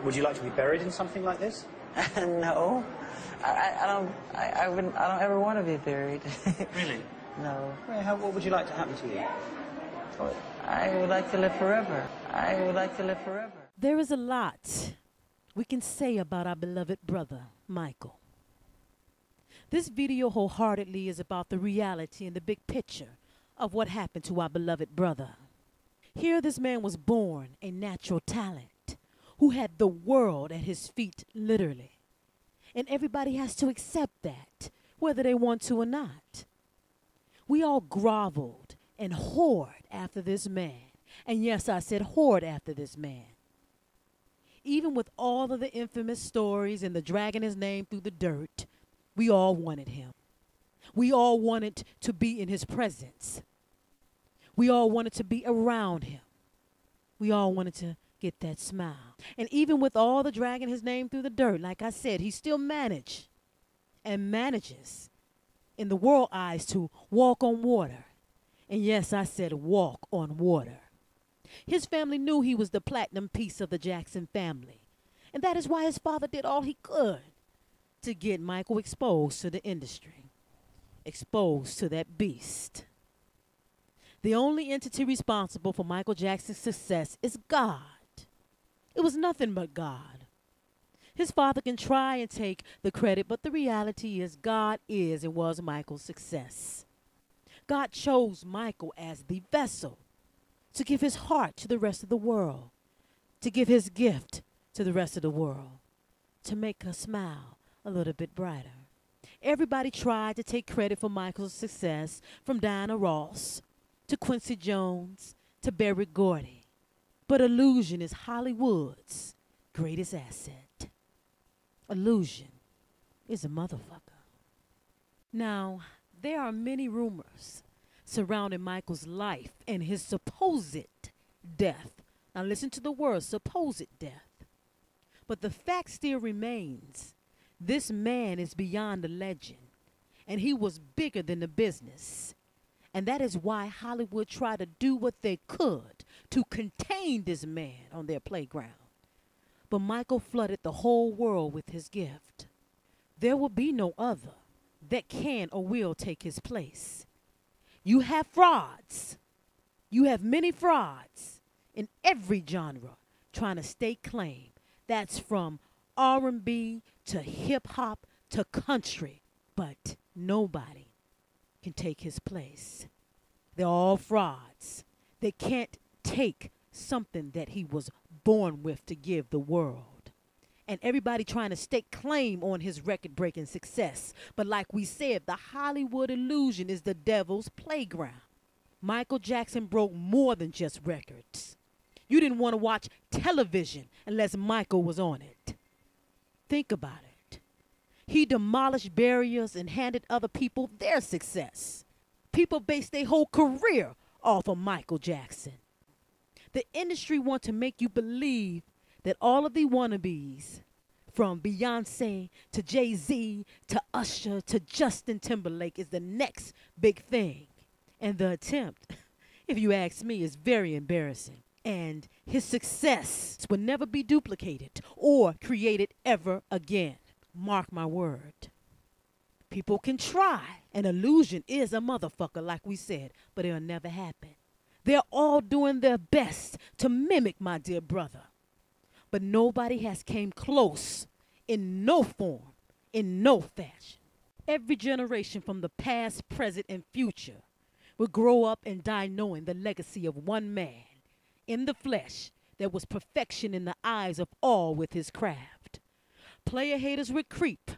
Would you like to be buried in something like this? No, I don't ever want to be buried. Really? No. Well, what would you like to happen to you? I would like to live forever. I would like to live forever. There is a lot we can say about our beloved brother, Michael. This video wholeheartedly is about the reality and the big picture of what happened to our beloved brother. Here this man was born a natural talent who had the world at his feet, literally. And everybody has to accept that, whether they want to or not. We all groveled and whored after this man. And yes, I said whored after this man. Even with all of the infamous stories and the dragging his name through the dirt, we all wanted him. We all wanted to be in his presence. We all wanted to be around him. We all wanted to get that smile. And even with all the dragging his name through the dirt, like I said, he still managed and manages in the world eyes to walk on water. And yes, I said walk on water. His family knew he was the platinum piece of the Jackson family. And that is why his father did all he could to get Michael exposed to the industry, exposed to that beast. The only entity responsible for Michael Jackson's success is God. It was nothing but God. His father can try and take the credit, but the reality is God is and was Michael's success. God chose Michael as the vessel to give his heart to the rest of the world, to give his gift to the rest of the world, to make us smile a little bit brighter. Everybody tried to take credit for Michael's success, from Diana Ross to Quincy Jones to Berry Gordy. But illusion is Hollywood's greatest asset. Illusion is a motherfucker. Now, there are many rumors surrounding Michael's life and his supposed death. Now listen to the word supposed death. But the fact still remains, this man is beyond a legend, and he was bigger than the business. And that is why Hollywood tried to do what they could to contain this man on their playground. But Michael flooded the whole world with his gift. There will be no other that can or will take his place. You have frauds. You have many frauds in every genre trying to stake claim. That's from R&B to hip-hop to country. But nobody can take his place. They're all frauds. They can't take something that he was born with to give the world. And everybody trying to stake claim on his record-breaking success. But like we said, the Hollywood illusion is the devil's playground. Michael Jackson broke more than just records. You didn't want to watch television unless Michael was on it. Think about it. He demolished barriers and handed other people their success. People based their whole career off of Michael Jackson. The industry wants to make you believe that all of the wannabes, from Beyonce to Jay-Z to Usher to Justin Timberlake, is the next big thing. And the attempt, if you ask me, is very embarrassing. And his success will never be duplicated or created ever again. Mark my word. People can try. An illusion is a motherfucker, like we said, but it'll never happen. They're all doing their best to mimic my dear brother. But nobody has came close in no form, in no fashion. Every generation from the past, present, and future will grow up and die knowing the legacy of one man in the flesh that was perfection in the eyes of all with his craft. Player haters would creep,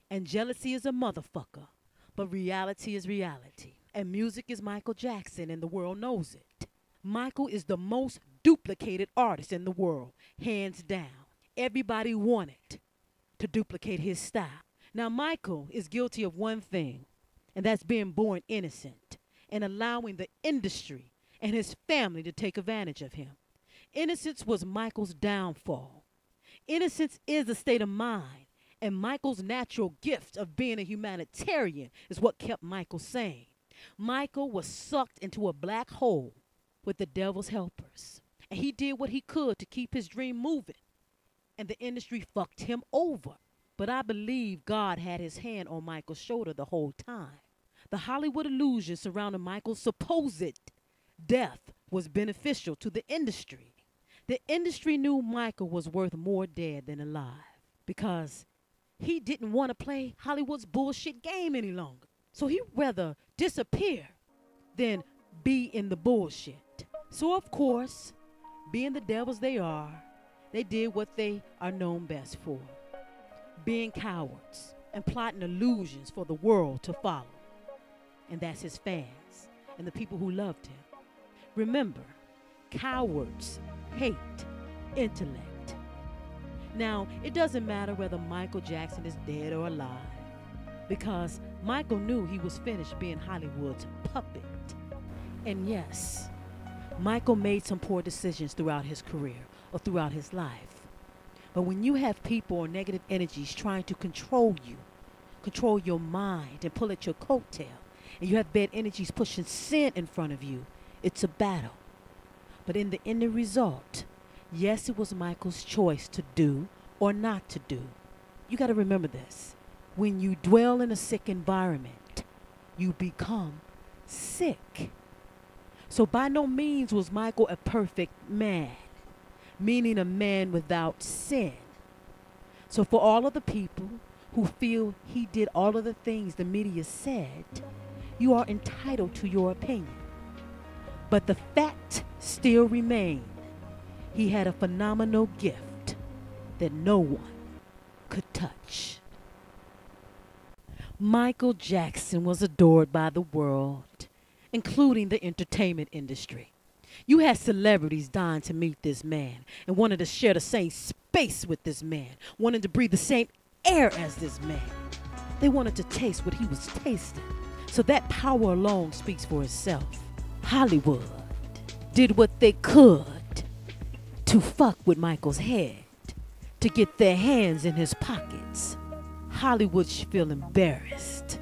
and jealousy is a motherfucker, but reality is reality. And music is Michael Jackson, and the world knows it. Michael is the most duplicated artist in the world, hands down. Everybody wanted to duplicate his style. Now, Michael is guilty of one thing, and that's being born innocent and allowing the industry and his family to take advantage of him. Innocence was Michael's downfall. Innocence is a state of mind, and Michael's natural gift of being a humanitarian is what kept Michael sane. Michael was sucked into a black hole with the devil's helpers, and he did what he could to keep his dream moving. and the industry fucked him over. But I believe God had his hand on Michael's shoulder the whole time. The Hollywood illusion surrounding Michael's supposed death was beneficial to the industry. The industry knew Michael was worth more dead than alive because he didn't want to play Hollywood's bullshit game any longer. So he'd rather disappear than be in the bullshit. So of course, being the devils they are, they did what they are known best for. Being cowards and plotting illusions for the world to follow. And that's his fans and the people who loved him. Remember, cowards hate intellect. Now, it doesn't matter whether Michael Jackson is dead or alive, because Michael knew he was finished being Hollywood's puppet. And yes, Michael made some poor decisions throughout his career or throughout his life. But when you have people or negative energies trying to control you, control your mind and pull at your coattail, and you have bad energies pushing sin in front of you, it's a battle. But in the end result, yes, it was Michael's choice to do or not to do. You got to remember this. When you dwell in a sick environment, you become sick. So by no means was Michael a perfect man, meaning a man without sin. So for all of the people who feel he did all of the things the media said, you are entitled to your opinion. But the fact still remained. He had a phenomenal gift that no one could touch. Michael Jackson was adored by the world, including the entertainment industry. You had celebrities dying to meet this man and wanted to share the same space with this man, wanted to breathe the same air as this man. They wanted to taste what he was tasting. So that power alone speaks for itself. Hollywood did what they could to fuck with Michael's head, to get their hands in his pockets. Hollywood should feel embarrassed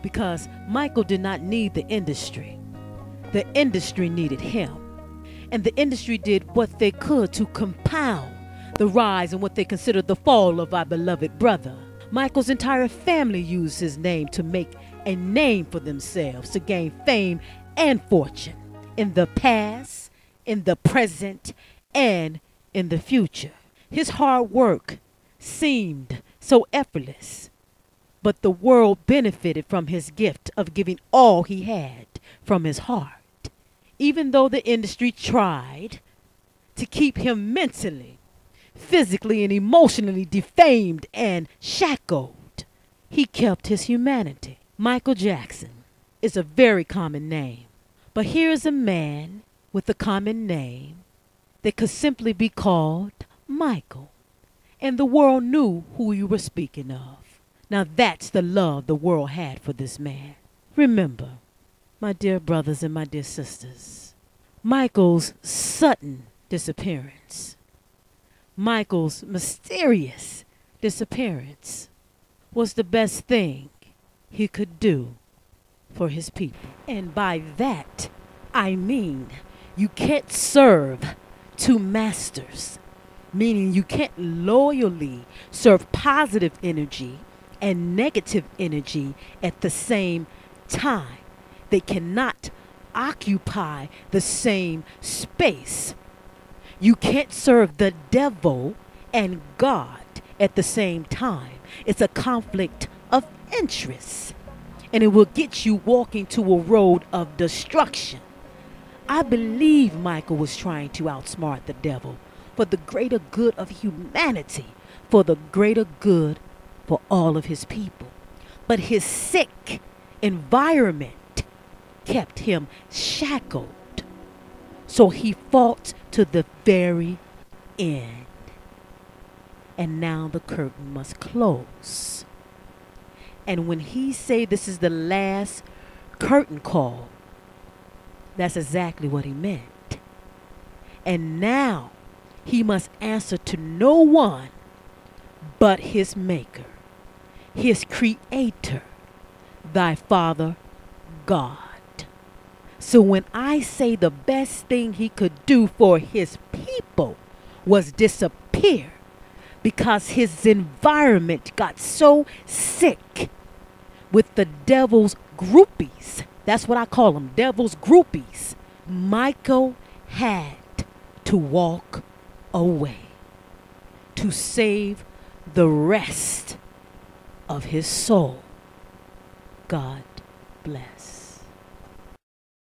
because Michael did not need the industry. The industry needed him. And the industry did what they could to compound the rise and what they considered the fall of our beloved brother. Michael's entire family used his name to make a name for themselves, to gain fame and fortune in the past, in the present, and in the future. His hard work seemed so effortless, but the world benefited from his gift of giving all he had from his heart. Even though the industry tried to keep him mentally, physically, and emotionally defamed and shackled, he kept his humanity. Michael Jackson is a very common name, but here's a man with a common name that could simply be called Michael, and the world knew who you were speaking of. Now that's the love the world had for this man. Remember, my dear brothers and my dear sisters, Michael's sudden disappearance, Michael's mysterious disappearance was the best thing he could do for his people. And by that, I mean you can't serve two masters, meaning you can't loyally serve positive energy and negative energy at the same time. They cannot occupy the same space. You can't serve the devil and God at the same time. It's a conflict of interest, and it will get you walking to a road of destruction. I believe Michael was trying to outsmart the devil for the greater good of humanity, for the greater good for all of his people. But his sick environment kept him shackled. So he fought to the very end. And now the curtain must close. And when he say this is the last curtain call, that's exactly what he meant. And now he must answer to no one but his maker, his creator, thy Father God. So when I say the best thing he could do for his people was disappear, because his environment got so sick with the devil's groupies. That's what I call them, devil's groupies. Michael had to walk away to save the rest of his soul. God bless.